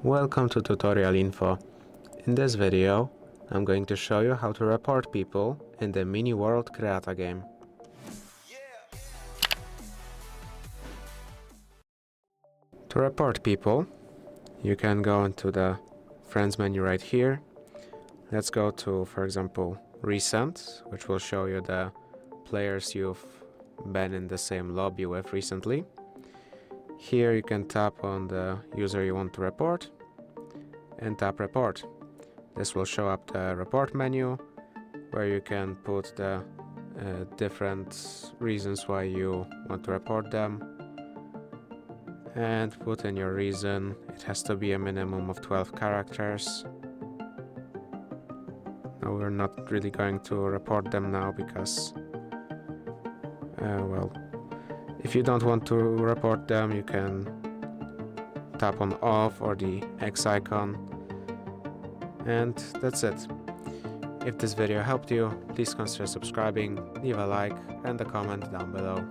Welcome to Tutorial Info. In this video, I'm going to show you how to report people in the mini world CREATA game. To report people, you can go into the Friends menu right here. Let's go to, for example, Recent, which will show you the players you've been in the same lobby with recently. Here you can tap on the user you want to report and tap Report. This will show up the report menu where you can put the different reasons why you want to report them and put in your reason. It has to be a minimum of 12 characters. No, we're not really going to report them now because well, if you don't want to report them, you can tap on off or the X icon, and that's it. If this video helped you, please consider subscribing, leave a like and a comment down below.